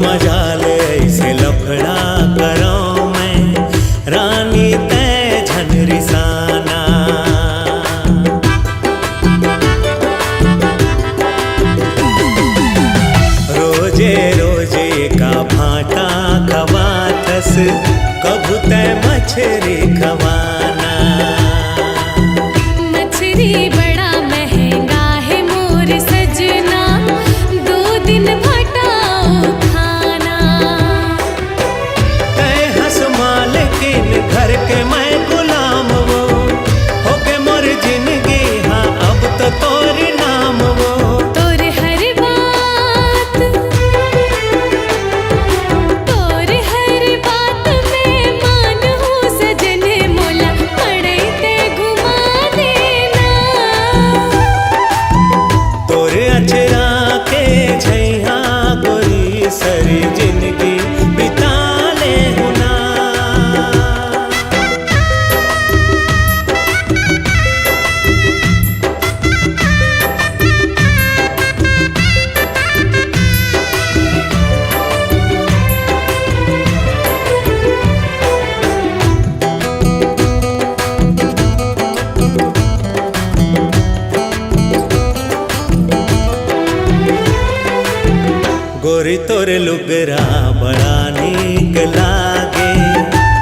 मजाल ऐसे लफड़ा करो मैं रानी तय झन रिसाना। रोजे रोजे का भाटा खवाथस कभू तय मछरी खवाना। मछरी बड़ा महंगा है मोर सजना, 2 दिन भटाओ खाना। तय हंस मालकिन घर के मैं गुलाम वो होके मोर जिंदगी हाँ अब तो तोरी नाम वो। तोर हर बात में मान हूँ सजन मोला, पड़े ते घुमा देना। तोरे अचरा के छैया गोरी सरी जिंदगी बिता ले हुना। गोरी तोर लुगरा बड़ा नीक लागे,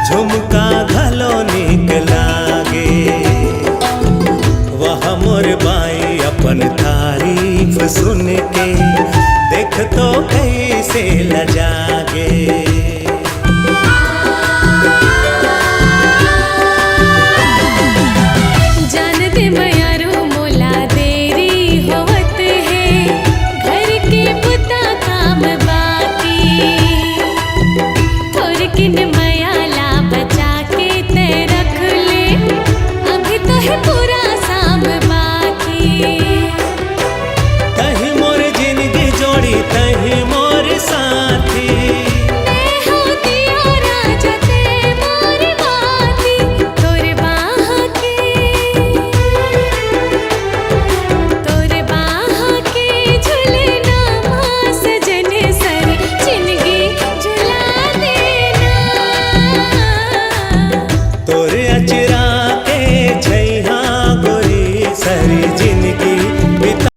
झुमका घलो नीक लागे। वह मोर बाई अपन तारीफ सुन के देख तो कैसे लजागे।